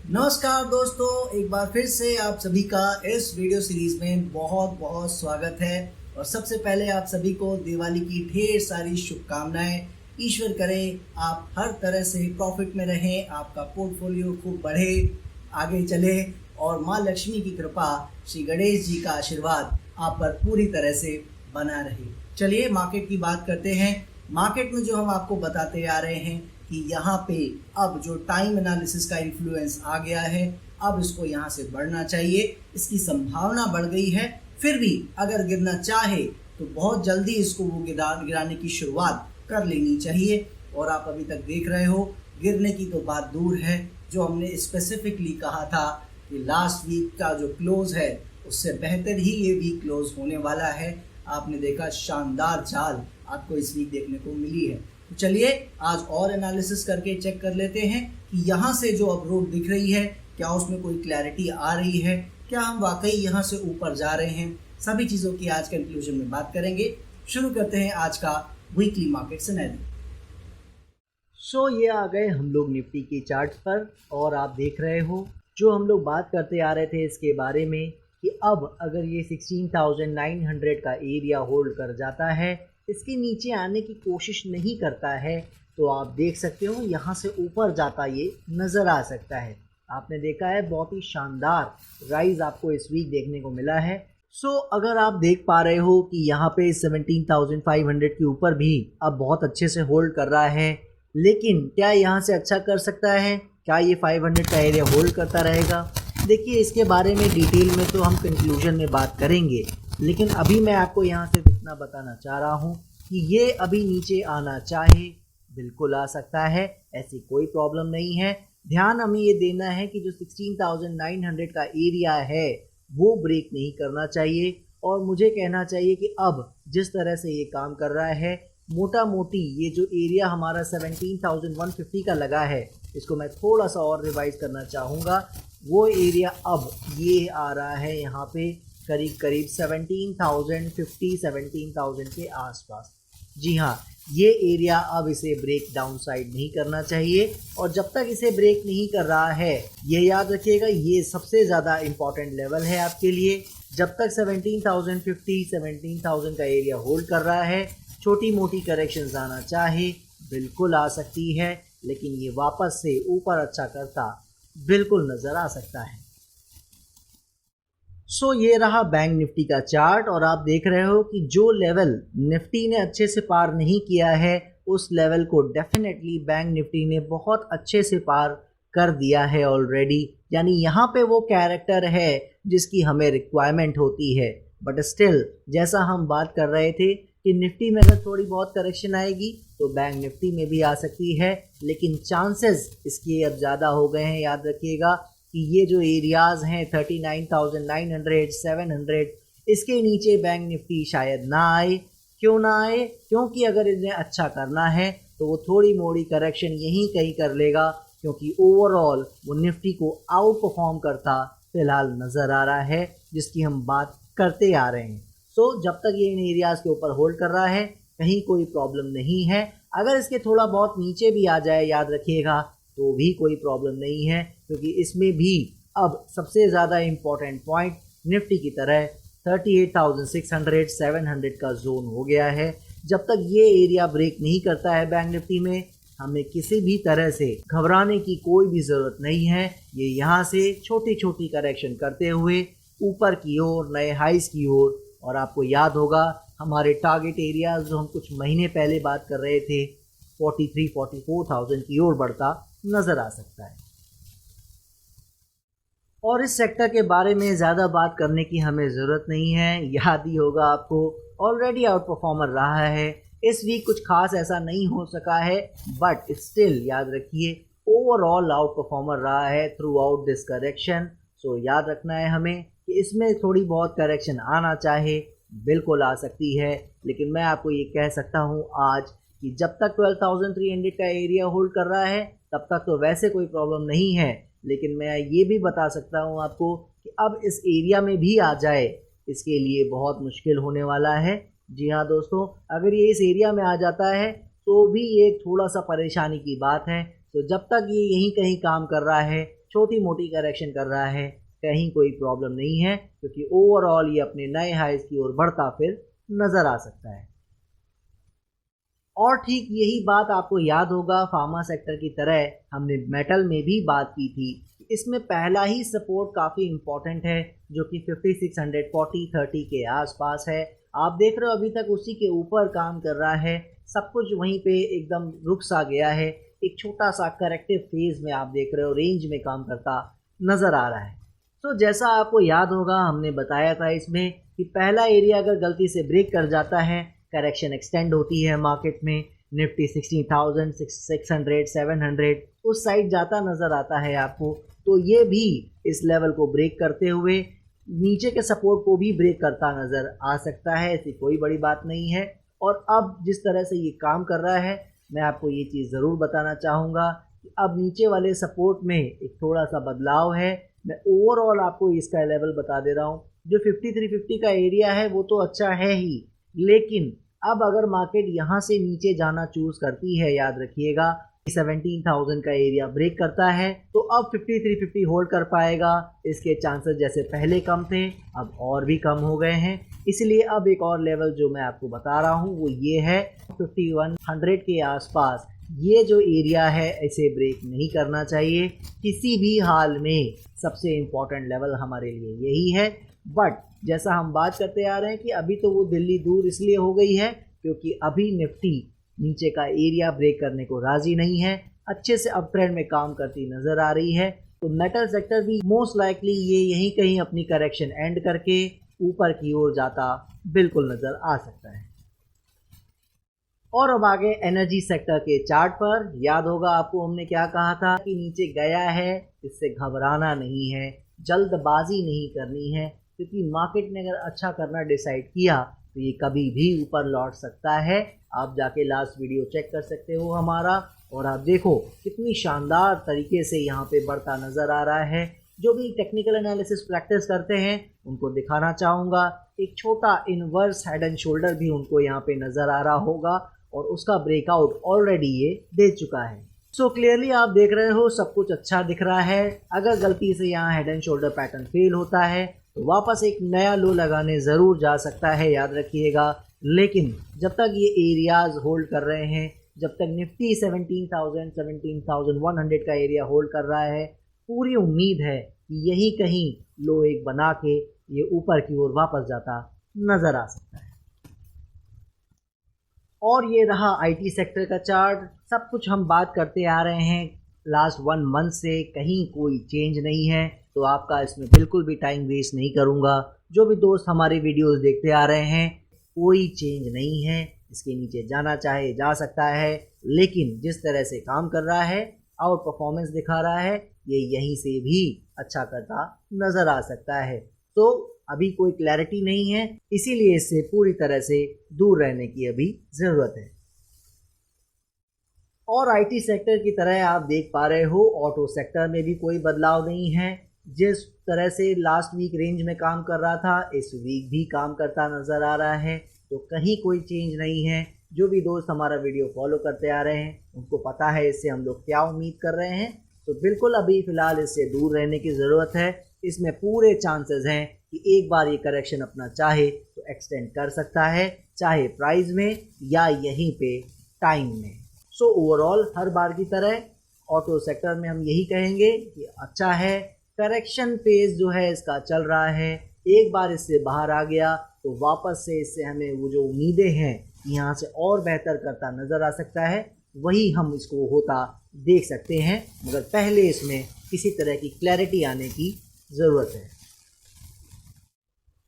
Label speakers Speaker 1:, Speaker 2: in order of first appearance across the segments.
Speaker 1: नमस्कार दोस्तों, एक बार फिर से आप सभी का इस वीडियो सीरीज में बहुत बहुत स्वागत है। और सबसे पहले आप सभी को दिवाली की ढेर सारी शुभकामनाएं। ईश्वर करे आप हर तरह से प्रॉफिट में रहें, आपका पोर्टफोलियो खूब बढ़े, आगे चले और माँ लक्ष्मी की कृपा, श्री गणेश जी का आशीर्वाद आप पर पूरी तरह से बना रहे। चलिए मार्केट की बात करते हैं। मार्केट में जो हम आपको बताते आ रहे हैं कि यहाँ पे अब जो टाइम एनालिसिस का इन्फ्लुएंस आ गया है, अब इसको यहाँ से बढ़ना चाहिए, इसकी संभावना बढ़ गई है। फिर भी अगर गिरना चाहे तो बहुत जल्दी इसको वो गिराने की शुरुआत कर लेनी चाहिए। और आप अभी तक देख रहे हो, गिरने की तो बात दूर है, जो हमने स्पेसिफिकली कहा था कि लास्ट वीक का जो क्लोज है उससे बेहतर ही ये वीक क्लोज होने वाला है। आपने देखा शानदार चाल आपको इस वीक देखने को मिली है। तो चलिए आज और एनालिसिस करके चेक कर लेते हैं कि यहाँ से जो अपरोड दिख रही है, क्या उसमें कोई क्लैरिटी आ रही है, क्या हम वाकई यहाँ से ऊपर जा रहे हैं। सभी चीज़ों की आज कंक्लूजन में बात करेंगे। शुरू करते हैं आज का वीकली मार्केट सिनेरियो। ये आ गए हम लोग निफ्टी के चार्ट पर, और आप देख रहे हो जो हम लोग बात करते आ रहे थे इसके बारे में कि अब अगर ये 16,900 का एरिया होल्ड कर जाता है, इसके नीचे आने की कोशिश नहीं करता है, तो आप देख सकते हो यहाँ से ऊपर जाता ये नज़र आ सकता है। आपने देखा है बहुत ही शानदार राइज आपको इस वीक देखने को मिला है। अगर आप देख पा रहे हो कि यहाँ पे 17,500 के ऊपर भी अब बहुत अच्छे से होल्ड कर रहा है, लेकिन क्या यहाँ से अच्छा कर सकता है? क्या ये 500 का एरिया होल्ड करता रहेगा? देखिए, इसके बारे में डिटेल में तो हम कंक्लूजन में बात करेंगे, लेकिन अभी मैं आपको यहाँ से इतना बताना चाह रहा हूँ कि ये अभी नीचे आना चाहे बिल्कुल आ सकता है, ऐसी कोई प्रॉब्लम नहीं है। ध्यान हमें ये देना है कि जो 16,900 का एरिया है वो ब्रेक नहीं करना चाहिए। और मुझे कहना चाहिए कि अब जिस तरह से ये काम कर रहा है, मोटा मोटी ये जो एरिया हमारा 17,150 का लगा है, इसको मैं थोड़ा सा और रिवाइज करना चाहूँगा। वो एरिया अब ये आ रहा है यहाँ पे करीब करीब 17,050 17,000 के आसपास। जी हाँ, ये एरिया अब इसे ब्रेक डाउन साइड नहीं करना चाहिए। और जब तक इसे ब्रेक नहीं कर रहा है, ये याद रखिएगा, ये सबसे ज़्यादा इम्पॉर्टेंट लेवल है आपके लिए। जब तक 17,050 17,000 का एरिया होल्ड कर रहा है, छोटी मोटी करेक्शंस आना चाहे बिल्कुल आ सकती है, लेकिन ये वापस से ऊपर अच्छा करता बिल्कुल नज़र आ सकता है। ये रहा बैंक निफ्टी का चार्ट, और आप देख रहे हो कि जो लेवल निफ्टी ने अच्छे से पार नहीं किया है, उस लेवल को डेफिनेटली बैंक निफ्टी ने बहुत अच्छे से पार कर दिया है ऑलरेडी। यानी यहाँ पे वो कैरेक्टर है जिसकी हमें रिक्वायरमेंट होती है। बट स्टिल, जैसा हम बात कर रहे थे कि निफ्टी में अगर थोड़ी बहुत करेक्शन आएगी तो बैंक निफ्टी में भी आ सकती है, लेकिन चांसेस इसके अब ज़्यादा हो गए हैं। याद रखिएगा कि ये जो एरियाज़ हैं 39,900 700, इसके नीचे बैंक निफ्टी शायद ना आए। क्यों ना आए? क्योंकि अगर इन्हें अच्छा करना है तो वो थोड़ी मोड़ी करेक्शन यहीं कहीं कर लेगा, क्योंकि ओवरऑल वो निफ्टी को आउट परफॉर्म करता फिलहाल नज़र आ रहा है, जिसकी हम बात करते आ रहे हैं। जब तक ये इन एरियाज़ के ऊपर होल्ड कर रहा है, कहीं कोई प्रॉब्लम नहीं है। अगर इसके थोड़ा बहुत नीचे भी आ जाए, याद रखिएगा, तो भी कोई प्रॉब्लम नहीं है, क्योंकि इसमें भी अब सबसे ज़्यादा इम्पॉर्टेंट पॉइंट निफ्टी की तरह 38,600 700 का जोन हो गया है। जब तक ये एरिया ब्रेक नहीं करता है बैंक निफ्टी में, हमें किसी भी तरह से घबराने की कोई भी ज़रूरत नहीं है। ये यहाँ से छोटी छोटी करेक्शन करते हुए ऊपर की ओर, नए हाइस की ओर, और आपको याद होगा हमारे टारगेट एरियाज जो हम कुछ महीने पहले बात कर रहे थे, 43,000-44,000 की ओर बढ़ता नज़र आ सकता है। और इस सेक्टर के बारे में ज़्यादा बात करने की हमें ज़रूरत नहीं है। याद ही होगा आपको, ऑलरेडी आउट परफॉर्मर रहा है। इस वीक कुछ खास ऐसा नहीं हो सका है, बट स्टिल याद रखिए ओवरऑल आउट परफॉर्मर रहा है थ्रू आउट दिस करेक्शन। याद रखना है हमें कि इसमें थोड़ी बहुत करेक्शन आना चाहे बिल्कुल आ सकती है, लेकिन मैं आपको ये कह सकता हूँ आज कि जब तक 12,300 का एरिया होल्ड कर रहा है तब तक तो वैसे कोई प्रॉब्लम नहीं है। लेकिन मैं ये भी बता सकता हूँ आपको कि अब इस एरिया में भी आ जाए, इसके लिए बहुत मुश्किल होने वाला है। जी हाँ दोस्तों, अगर ये इस एरिया में आ जाता है तो भी ये थोड़ा सा परेशानी की बात है। तो जब तक ये यहीं कहीं काम कर रहा है, छोटी मोटी करेक्शन कर रहा है, कहीं कोई प्रॉब्लम नहीं है, क्योंकि ओवरऑल ये अपने नए हाइज की ओर बढ़ता फिर नज़र आ सकता है। और ठीक यही बात आपको याद होगा, फार्मा सेक्टर की तरह हमने मेटल में भी बात की थी। इसमें पहला ही सपोर्ट काफ़ी इम्पोर्टेंट है, जो कि 5640-30 के आसपास है। आप देख रहे हो अभी तक उसी के ऊपर काम कर रहा है, सब कुछ वहीं पे एकदम रुक सा गया है। एक छोटा सा करेक्टिव फेज में आप देख रहे हो रेंज में काम करता नज़र आ रहा है। तो जैसा आपको याद होगा, हमने बताया था इसमें कि पहला एरिया अगर गलती से ब्रेक कर जाता है, करेक्शन एक्सटेंड होती है मार्केट में, निफ्टी 16,000, 600, 700 उस साइड जाता नज़र आता है आपको। तो ये भी इस लेवल को ब्रेक करते हुए नीचे के सपोर्ट को भी ब्रेक करता नज़र आ सकता है, ऐसी कोई बड़ी बात नहीं है। और अब जिस तरह से ये काम कर रहा है, मैं आपको ये चीज़ ज़रूर बताना चाहूँगा कि अब नीचे वाले सपोर्ट में एक थोड़ा सा बदलाव है। मैं ओवरऑल आपको इसका लेवल बता दे रहा हूँ। जो 5350 का एरिया है वो तो अच्छा है ही, लेकिन अब अगर मार्केट यहाँ से नीचे जाना चूज़ करती है, याद रखिएगा 17,000 का एरिया ब्रेक करता है, तो अब 5350 होल्ड कर पाएगा। इसके चांसेस जैसे पहले कम थे, अब और भी कम हो गए हैं। इसलिए अब एक और लेवल जो मैं आपको बता रहा हूँ वो ये है 5100 के आसपास। ये जो एरिया है इसे ब्रेक नहीं करना चाहिए किसी भी हाल में। सबसे इम्पोर्टेंट लेवल हमारे लिए यही है। बट जैसा हम बात करते आ रहे हैं कि अभी तो वो दिल्ली दूर इसलिए हो गई है क्योंकि अभी निफ्टी नीचे का एरिया ब्रेक करने को राजी नहीं है, अच्छे से अप ट्रेंड में काम करती नज़र आ रही है। तो मेटल सेक्टर भी मोस्ट लाइकली ये यहीं कहीं अपनी करेक्शन एंड करके ऊपर की ओर जाता बिल्कुल नज़र आ सकता है। और अब आगे एनर्जी सेक्टर के चार्ट पर। याद होगा आपको हमने क्या कहा था कि नीचे गया है, इससे घबराना नहीं है, जल्दबाजी नहीं करनी है, क्योंकि मार्केट ने अगर अच्छा करना डिसाइड किया तो ये कभी भी ऊपर लौट सकता है। आप जाके लास्ट वीडियो चेक कर सकते हो हमारा, और आप देखो कितनी शानदार तरीके से यहाँ पे बढ़ता नज़र आ रहा है। जो भी टेक्निकल एनालिसिस प्रैक्टिस करते हैं उनको दिखाना चाहूँगा, एक छोटा इनवर्स हेड एंड शोल्डर भी उनको यहाँ पे नज़र आ रहा होगा, और उसका ब्रेकआउट ऑलरेडी ये दे चुका है। सो क्लियरली आप देख रहे हो सब कुछ अच्छा दिख रहा है। अगर गलती से यहाँ head and shoulder pattern fail होता है तो वापस एक नया लो लगाने ज़रूर जा सकता है, याद रखिएगा। लेकिन जब तक ये एरियाज होल्ड कर रहे हैं, जब तक निफ्टी 17,000, 17,100 का एरिया होल्ड कर रहा है, पूरी उम्मीद है कि यही कहीं लो एक बना के ये ऊपर की ओर वापस जाता नज़र आ सकता है। और ये रहा आईटी सेक्टर का चार्ट। सब कुछ हम बात करते आ रहे हैं लास्ट 1 मंथ से, कहीं कोई चेंज नहीं है, तो आपका इसमें बिल्कुल भी टाइम वेस्ट नहीं करूँगा। जो भी दोस्त हमारे वीडियोस देखते आ रहे हैं, कोई चेंज नहीं है, इसके नीचे जाना चाहे जा सकता है, लेकिन जिस तरह से काम कर रहा है, आउट परफॉर्मेंस दिखा रहा है, ये यहीं से भी अच्छा करता नज़र आ सकता है। तो अभी कोई क्लैरिटी नहीं है, इसीलिए इससे पूरी तरह से दूर रहने की अभी ज़रूरत है। और आईटी सेक्टर की तरह आप देख पा रहे हो, ऑटो सेक्टर में भी कोई बदलाव नहीं है। जिस तरह से लास्ट वीक रेंज में काम कर रहा था, इस वीक भी काम करता नज़र आ रहा है, तो कहीं कोई चेंज नहीं है। जो भी दोस्त हमारा वीडियो फॉलो करते आ रहे हैं उनको पता है इससे हम लोग क्या उम्मीद कर रहे हैं, तो बिल्कुल अभी फ़िलहाल इससे दूर रहने की ज़रूरत है। इसमें पूरे चांसेस हैं कि एक बार ये करेक्शन अपना चाहे तो एक्सटेंड कर सकता है, चाहे प्राइस में या यहीं पे टाइम में। सो ओवरऑल हर बार की तरह ऑटो सेक्टर में हम यही कहेंगे कि अच्छा है, करेक्शन फेज जो है इसका चल रहा है। एक बार इससे बाहर आ गया तो वापस से इससे हमें वो जो उम्मीदें हैं यहाँ से और बेहतर करता नज़र आ सकता है, वही हम इसको होता देख सकते हैं, मगर पहले इसमें किसी तरह की क्लैरिटी आने की ज़रूरत है।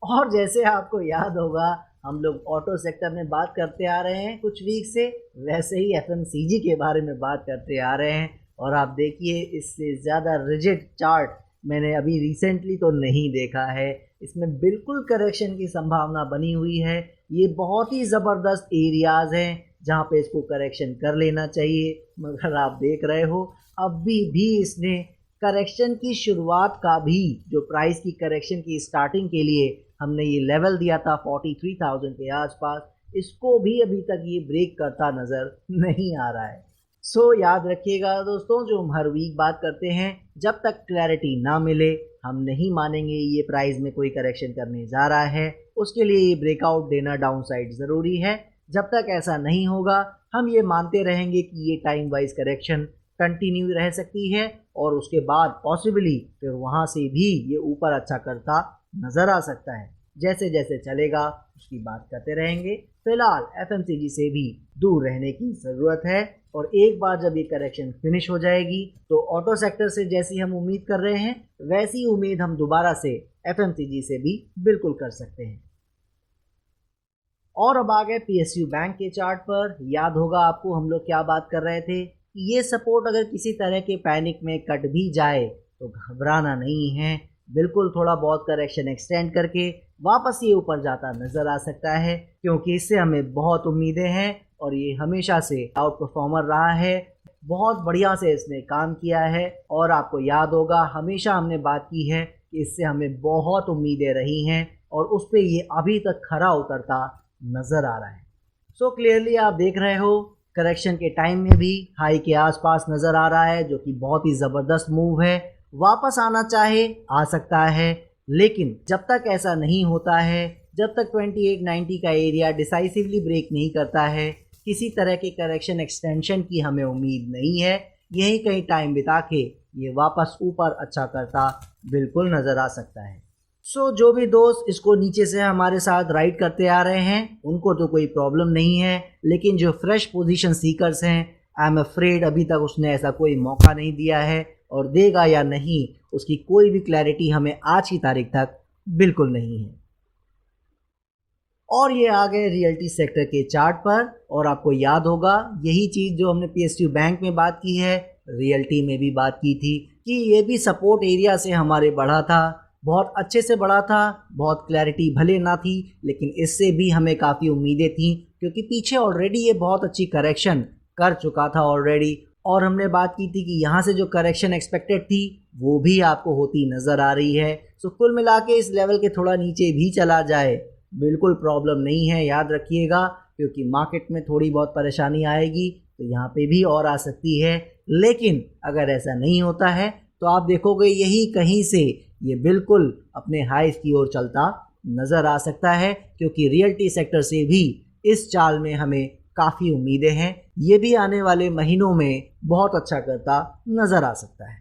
Speaker 1: और जैसे आपको याद होगा, हम लोग ऑटो सेक्टर में बात करते आ रहे हैं कुछ वीक से, वैसे ही एफएमसीजी के बारे में बात करते आ रहे हैं। और आप देखिए, इससे ज़्यादा रिजिड चार्ट मैंने अभी रिसेंटली तो नहीं देखा है। इसमें बिल्कुल करेक्शन की संभावना बनी हुई है। ये बहुत ही ज़बरदस्त एरियाज़ हैं जहाँ पे इसको करेक्शन कर लेना चाहिए, मगर आप देख रहे हो अभी भी इसने करेक्शन की शुरुआत का भी, जो प्राइस की करेक्शन की स्टार्टिंग के लिए हमने ये लेवल दिया था 43,000 के आसपास, इसको भी अभी तक ये ब्रेक करता नज़र नहीं आ रहा है। याद रखिएगा दोस्तों, जो हम हर वीक बात करते हैं, जब तक क्लैरिटी ना मिले हम नहीं मानेंगे ये प्राइस में कोई करेक्शन करने जा रहा है। उसके लिए ये ब्रेकआउट देना डाउन साइड ज़रूरी है। जब तक ऐसा नहीं होगा हम ये मानते रहेंगे कि ये टाइम वाइज करेक्शन कंटिन्यू रह सकती है और उसके बाद पॉसिबली फिर वहाँ से भी ये ऊपर अच्छा करता नज़र आ सकता है। जैसे जैसे चलेगा उसकी बात करते रहेंगे। फिलहाल एफएमसीजी से भी दूर रहने की ज़रूरत है और एक बार जब ये करेक्शन फिनिश हो जाएगी तो ऑटो सेक्टर से जैसी हम उम्मीद कर रहे हैं वैसी उम्मीद हम दोबारा से एफएमसीजी से भी बिल्कुल कर सकते हैं। और अब आ गए पीएसयू बैंक के चार्ट पर। याद होगा आपको हम लोग क्या बात कर रहे थे कि ये सपोर्ट अगर किसी तरह के पैनिक में कट भी जाए तो घबराना नहीं है, बिल्कुल थोड़ा बहुत करेक्शन एक्सटेंड करके वापस ये ऊपर जाता नज़र आ सकता है, क्योंकि इससे हमें बहुत उम्मीदें हैं और ये हमेशा से आउट परफॉर्मर रहा है। बहुत बढ़िया से इसने काम किया है और आपको याद होगा हमेशा हमने बात की है कि इससे हमें बहुत उम्मीदें रही हैं और उस पर ये अभी तक खरा उतरता नज़र आ रहा है। क्लियरली आप देख रहे हो करेक्शन के टाइम में भी हाई के आसपास नज़र आ रहा है, जो कि बहुत ही ज़बरदस्त मूव है। वापस आना चाहे आ सकता है, लेकिन जब तक ऐसा नहीं होता है, जब तक 2890 का एरिया डिसाइसिवली ब्रेक नहीं करता है, किसी तरह के करेक्शन एक्सटेंशन की हमें उम्मीद नहीं है। यही कहीं टाइम बिता के ये वापस ऊपर अच्छा करता बिल्कुल नज़र आ सकता है। जो भी दोस्त इसको नीचे से हमारे साथ राइड करते आ रहे हैं उनको तो कोई प्रॉब्लम नहीं है, लेकिन जो फ्रेश पोजीशन सीकर्स हैं आई एम अफ्रेड अभी तक उसने ऐसा कोई मौका नहीं दिया है और देगा या नहीं उसकी कोई भी क्लैरिटी हमें आज की तारीख तक बिल्कुल नहीं है। और ये आ गए रियल्टी सेक्टर के चार्ट पर और आपको याद होगा यही चीज़ जो हमने पीएसयू बैंक में बात की है रियल्टी में भी बात की थी कि ये भी सपोर्ट एरिया से हमारे बढ़ा था, बहुत अच्छे से बढ़ा था। बहुत क्लैरिटी भले ना थी लेकिन इससे भी हमें काफ़ी उम्मीदें थी, क्योंकि पीछे ऑलरेडी ये बहुत अच्छी करेक्शन कर चुका था ऑलरेडी और हमने बात की थी कि यहाँ से जो करेक्शन एक्सपेक्टेड थी वो भी आपको होती नज़र आ रही है। कुल मिला के इस लेवल के थोड़ा नीचे भी चला जाए बिल्कुल प्रॉब्लम नहीं है, याद रखिएगा, क्योंकि मार्केट में थोड़ी बहुत परेशानी आएगी तो यहाँ पे भी और आ सकती है। लेकिन अगर ऐसा नहीं होता है तो आप देखोगे यही कहीं से ये बिल्कुल अपने हाइस की ओर चलता नज़र आ सकता है, क्योंकि रियल्टी सेक्टर से भी इस चाल में हमें काफ़ी उम्मीदें हैं। ये भी आने वाले महीनों में बहुत अच्छा करता नज़र आ सकता है।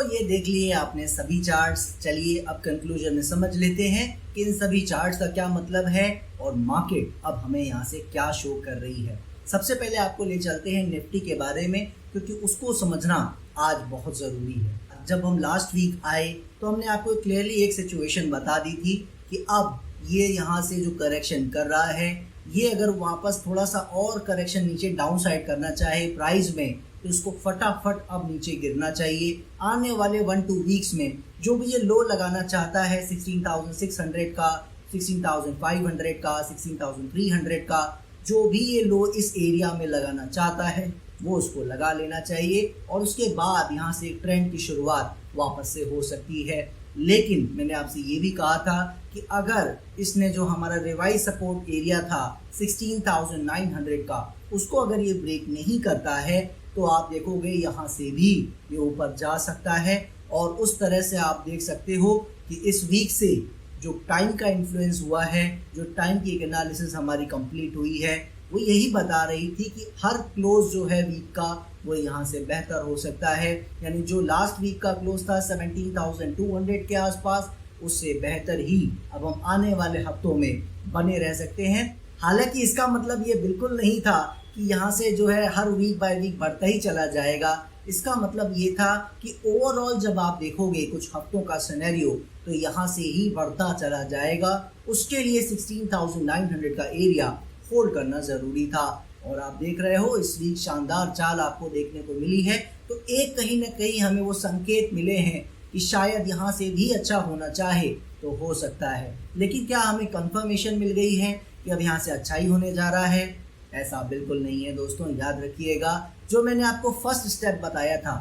Speaker 1: ये देख लिए आपने सभी चार्ट्स। चलिए अब कंक्लूजन में समझ लेते हैं कि इन सभी चार्ट्स का क्या मतलब है और मार्केट अब हमें यहाँ से क्या शो कर रही है। सबसे पहले आपको ले चलते हैं निफ्टी के बारे में, क्योंकि उसको समझना आज बहुत ज़रूरी है। जब हम लास्ट वीक आए तो हमने आपको क्लियरली एक सिचुएशन बता दी थी कि अब ये यहाँ से जो करेक्शन कर रहा है ये अगर वापस थोड़ा सा और करेक्शन नीचे डाउन साइड करना चाहे प्राइस में तो इसको फटाफट अब नीचे गिरना चाहिए। आने वाले 1-2 वीक्स में जो भी ये लो लगाना चाहता है 16,600 का, 16,500 का, 16,300 का, जो भी ये लो इस एरिया में लगाना चाहता है वो उसको लगा लेना चाहिए और उसके बाद यहाँ से एक ट्रेंड की शुरुआत वापस से हो सकती है। लेकिन मैंने आपसे ये भी कहा था कि अगर इसने जो हमारा रिवाइज सपोर्ट एरिया था 16,900 का उसको अगर ये ब्रेक नहीं करता है तो आप देखोगे यहाँ से भी ये ऊपर जा सकता है। और उस तरह से आप देख सकते हो कि इस वीक से जो टाइम का इन्फ्लुएंस हुआ है, जो टाइम की एक एनालिसिस हमारी कंप्लीट हुई है, वो यही बता रही थी कि हर क्लोज जो है वीक का वो यहाँ से बेहतर हो सकता है। यानी जो लास्ट वीक का क्लोज था 17,200 के आसपास, उससे बेहतर ही अब हम आने वाले हफ्तों में बने रह सकते हैं। हालांकि इसका मतलब ये बिल्कुल नहीं था कि यहाँ से जो है हर वीक बाय वीक बढ़ता ही चला जाएगा। इसका मतलब ये था कि ओवरऑल जब आप देखोगे कुछ हफ्तों का सिनेरियो तो यहाँ से ही बढ़ता चला जाएगा। उसके लिए 16,900 का एरिया होल्ड करना ज़रूरी था और आप देख रहे हो इस वीक शानदार चाल आपको देखने को मिली है। तो एक कहीं ना कहीं हमें वो संकेत मिले हैं कि शायद यहाँ से भी अच्छा होना चाहे तो हो सकता है। लेकिन क्या हमें कंफर्मेशन मिल गई है कि अब यहाँ से अच्छा ही होने जा रहा है? ऐसा बिल्कुल नहीं है दोस्तों। याद रखिएगा जो मैंने आपको फर्स्ट स्टेप बताया था,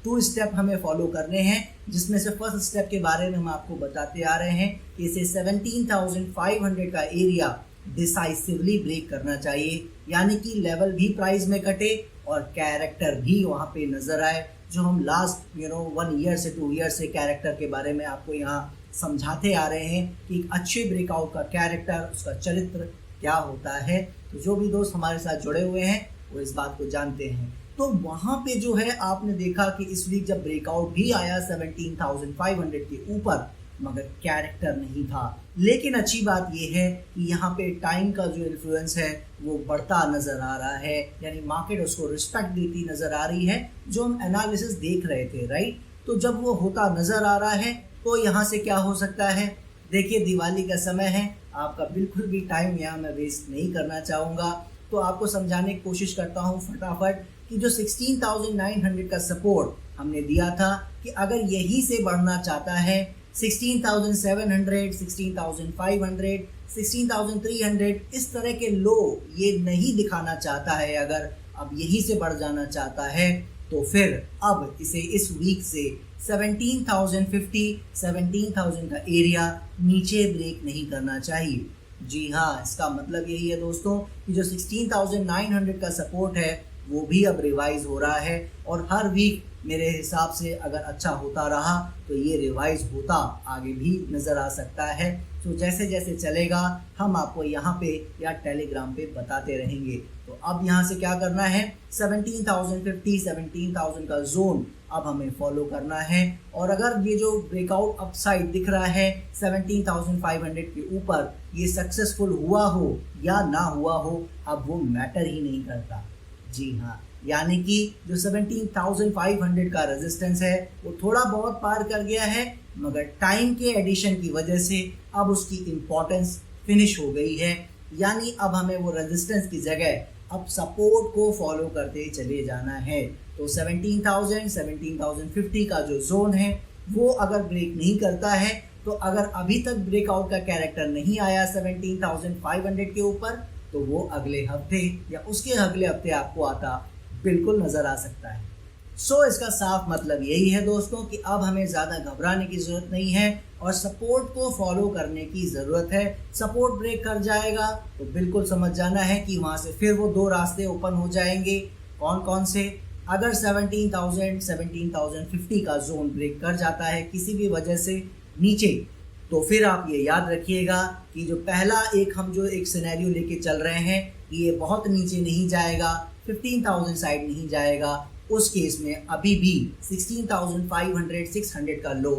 Speaker 1: 2 स्टेप हमें फॉलो करने हैं, जिसमें से फर्स्ट स्टेप के बारे में हम आपको बताते आ रहे हैं कि इसे 17,500 का एरिया डिसाइसिवली ब्रेक करना चाहिए, यानी कि लेवल भी प्राइस में कटे और कैरेक्टर भी वहाँ पे नज़र आए। जो हम लास्ट 1 ईयर से 2 ईयर से कैरेक्टर के बारे में आपको यहाँ समझाते आ रहे हैं कि एक अच्छे ब्रेकआउट का कैरेक्टर, उसका चरित्र क्या होता है। तो जो भी दोस्त हमारे साथ जुड़े हुए हैं वो इस बात को जानते हैं। तो वहाँ पे जो है आपने देखा कि इस वीक जब ब्रेकआउट भी आया 17,500 के ऊपर, मगर कैरेक्टर नहीं था। लेकिन अच्छी बात यह है कि यहाँ पे टाइम का जो इन्फ्लुएंस है वो बढ़ता नज़र आ रहा है, यानी मार्केट उसको रिस्पेक्ट देती नज़र आ रही है जो हम एनालिसिस देख रहे थे, राइट। तो जब वो होता नज़र आ रहा है तो यहाँ से क्या हो सकता है, देखिए दिवाली का समय है, आपका बिल्कुल भी टाइम यहाँ मैं वेस्ट नहीं करना चाहूँगा। तो आपको समझाने की कोशिश करता हूँ फटाफट कि जो 16,900 का सपोर्ट हमने दिया था कि अगर यही से बढ़ना चाहता है 16,700, 16,500, 16,300 इस तरह के लो ये नहीं दिखाना चाहता है, अगर अब यही से बढ़ जाना चाहता है तो फिर अब इसे इस वीक से 17,050, 17,000 का एरिया नीचे ब्रेक नहीं करना चाहिए। जी हाँ, इसका मतलब यही है दोस्तों कि जो 16,900 का सपोर्ट है वो भी अब रिवाइज हो रहा है और हर वीक मेरे हिसाब से अगर अच्छा होता रहा तो ये रिवाइज होता आगे भी नज़र आ सकता है। तो जैसे जैसे चलेगा हम आपको यहाँ पे या टेलीग्राम पे बताते रहेंगे। तो अब यहाँ से क्या करना है, 17,050, 17,000 का जोन अब हमें फॉलो करना है। और अगर ये जो ब्रेकआउट अपसाइड दिख रहा है 17,500 के ऊपर, ये सक्सेसफुल हुआ हो या ना हुआ हो, अब वो मैटर ही नहीं करता। जी हाँ, यानी कि जो 17,500 का रेजिस्टेंस है वो थोड़ा बहुत पार कर गया है, मगर टाइम के एडिशन की वजह से अब उसकी इम्पोर्टेंस फिनिश हो गई है। यानी अब हमें वो रेजिस्टेंस की जगह अब सपोर्ट को फॉलो करते चले जाना है। तो 17,000, 17,050 का जो जोन है वो अगर ब्रेक नहीं करता है, तो अगर अभी तक ब्रेकआउट का कैरेक्टर नहीं आया 17,500 के ऊपर, तो वो अगले हफ्ते या उसके अगले हफ्ते आपको आता बिल्कुल नज़र आ सकता है। इसका साफ मतलब यही है दोस्तों कि अब हमें ज़्यादा घबराने की ज़रूरत नहीं है और सपोर्ट को फॉलो करने की ज़रूरत है। सपोर्ट ब्रेक कर जाएगा तो बिल्कुल समझ जाना है कि वहाँ से फिर वो 2 रास्ते ओपन हो जाएंगे। कौन कौन से, अगर 17,000, 17,050 का जोन ब्रेक कर जाता है किसी भी वजह से नीचे, तो फिर आप ये याद रखिएगा कि जो पहला हम जो एक सिनेरियो लेके चल रहे हैं कि ये बहुत नीचे नहीं जाएगा, 15,000 साइड नहीं जाएगा, उस केस में अभी भी 16,500, 600 का लो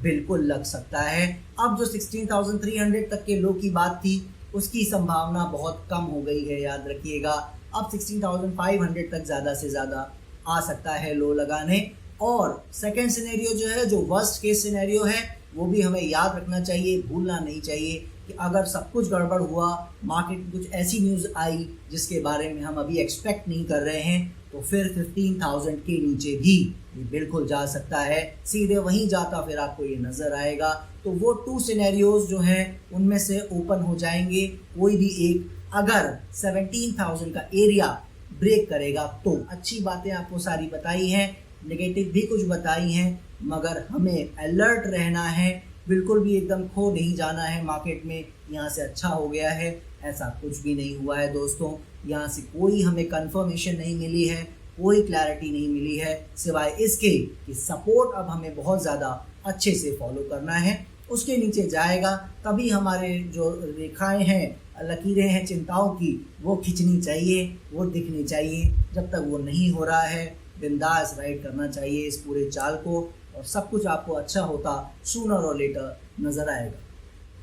Speaker 1: बिल्कुल लग सकता है। अब जो 16,300 तक के लो की बात थी उसकी संभावना बहुत कम हो गई है, याद रखिएगा। अब 16,500 तक ज़्यादा से ज़्यादा आ सकता है लो लगाने। और सेकेंड सिनेरियो जो है, जो वर्स्ट केस सिनेरियो है, वो भी हमें याद रखना चाहिए, भूलना नहीं चाहिए कि अगर सब कुछ गड़बड़ हुआ, मार्केट में कुछ ऐसी न्यूज़ आई जिसके बारे में हम अभी एक्सपेक्ट नहीं कर रहे हैं, तो फिर 15,000 के नीचे भी ये बिल्कुल जा सकता है। सीधे वहीं जाता फिर आपको ये नज़र आएगा। तो वो 2 सिनेरियोज जो हैं उनमें से ओपन हो जाएंगे कोई भी एक, अगर 17,000 का एरिया ब्रेक करेगा तो। अच्छी बातें आपको सारी बताई हैं, नेगेटिव भी कुछ बताई हैं, मगर हमें अलर्ट रहना है, बिल्कुल भी एकदम खो नहीं जाना है मार्केट में। यहाँ से अच्छा हो गया है, ऐसा कुछ भी नहीं हुआ है दोस्तों। यहाँ से कोई हमें कंफर्मेशन नहीं मिली है, कोई क्लैरिटी नहीं मिली है, सिवाय इसके कि सपोर्ट अब हमें बहुत ज़्यादा अच्छे से फॉलो करना है। उसके नीचे जाएगा तभी हमारे जो रेखाएं हैं, लकीरें हैं चिंताओं की, वो खिंचनी चाहिए, वो दिखनी चाहिए। जब तक वो नहीं हो रहा है, बिंदास राइड करना चाहिए इस पूरे चाल को, और सब कुछ आपको अच्छा होता सूनर और लेटर नज़र आएगा।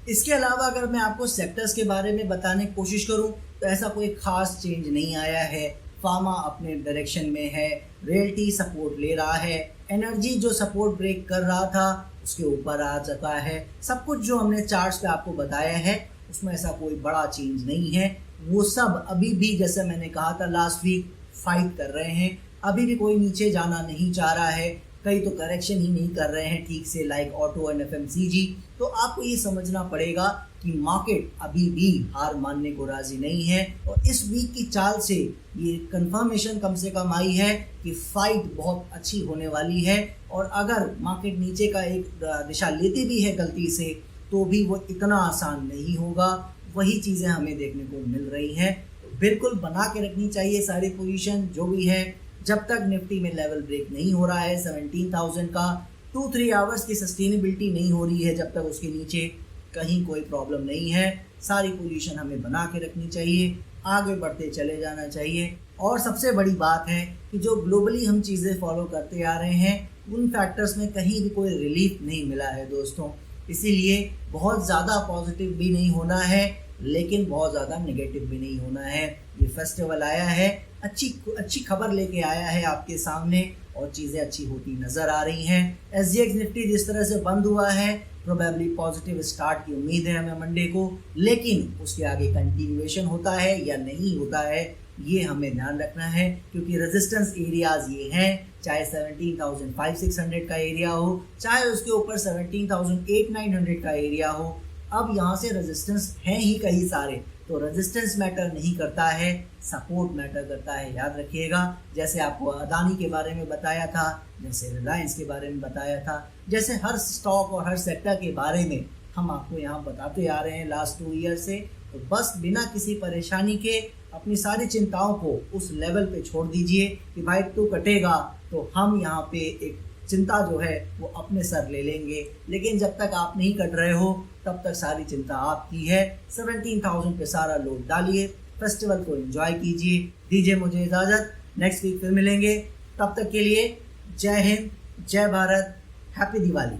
Speaker 1: इसके अलावा अगर मैं आपको सेक्टर्स के बारे में बताने की कोशिश करूं तो ऐसा कोई ख़ास चेंज नहीं आया है। फार्मा अपने डायरेक्शन में है, रियल्टी सपोर्ट ले रहा है, एनर्जी जो सपोर्ट ब्रेक कर रहा था उसके ऊपर आ चुका है। सब कुछ जो हमने चार्ट्स पे आपको बताया है उसमें ऐसा कोई बड़ा चेंज नहीं है। वो सब अभी भी जैसे मैंने कहा था लास्ट वीक फाइट कर रहे हैं, अभी भी कोई नीचे जाना नहीं चाह रहा है। कई तो करेक्शन ही नहीं कर रहे हैं ठीक से, लाइक ऑटो एंड एफएमसीजी। तो आपको ये समझना पड़ेगा कि मार्केट अभी भी हार मानने को राजी नहीं है, और इस वीक की चाल से ये कंफर्मेशन कम से कम आई है कि फाइट बहुत अच्छी होने वाली है। और अगर मार्केट नीचे का एक दिशा लेती भी है गलती से, तो भी वो इतना आसान नहीं होगा। वही चीज़ें हमें देखने को मिल रही हैं। तो बिल्कुल बना के रखनी चाहिए सारी पोजीशन जो भी है। जब तक निफ्टी में लेवल ब्रेक नहीं हो रहा है 17,000 का, 2-3 आवर्स की सस्टेनेबिलिटी नहीं हो रही है, जब तक उसके नीचे कहीं कोई प्रॉब्लम नहीं है, सारी पोजीशन हमें बना के रखनी चाहिए, आगे बढ़ते चले जाना चाहिए। और सबसे बड़ी बात है कि जो ग्लोबली हम चीज़ें फॉलो करते आ रहे हैं उन फैक्टर्स में कहीं भी कोई रिलीफ नहीं मिला है दोस्तों। इसीलिए बहुत ज़्यादा पॉजिटिव भी नहीं होना है, लेकिन बहुत ज़्यादा नेगेटिव भी नहीं होना है। ये फेस्टिवल आया है, अच्छी खबर लेके आया है आपके सामने और चीज़ें अच्छी होती नज़र आ रही हैं। SGX निफ्टी जिस तरह से बंद हुआ है, प्रोबेबली पॉजिटिव स्टार्ट की उम्मीद है हमें मंडे को, लेकिन उसके आगे कंटिन्यूएशन होता है या नहीं होता है ये हमें ध्यान रखना है, क्योंकि रेजिस्टेंस एरियाज ये हैं, चाहे 17,500-600 का एरिया हो, चाहे उसके ऊपर 17,800-900 का एरिया हो। अब यहाँ से रेजिस्टेंस हैं ही कई सारे, तो रेजिस्टेंस मैटर नहीं करता है, सपोर्ट मैटर करता है, याद रखिएगा। जैसे आपको अदानी के बारे में बताया था, जैसे रिलायंस के बारे में बताया था, जैसे हर स्टॉक और हर सेक्टर के बारे में हम आपको यहाँ बताते आ रहे हैं लास्ट 2 ईयर से। तो बस बिना किसी परेशानी के अपनी सारी चिंताओं को उस लेवल पे छोड़ दीजिए कि भाई तू कटेगा तो हम यहाँ पे एक चिंता जो है वो अपने सर ले लेंगे। लेकिन जब तक आप नहीं कट रहे हो तब तक सारी चिंता आपकी है। 17,000 पे सारा लोड डालिए, फेस्टिवल को एंजॉय कीजिए। दीजिए मुझे इजाज़त, नेक्स्ट वीक फिर मिलेंगे। तब तक के लिए जय हिंद, जय भारत, हैप्पी दिवाली।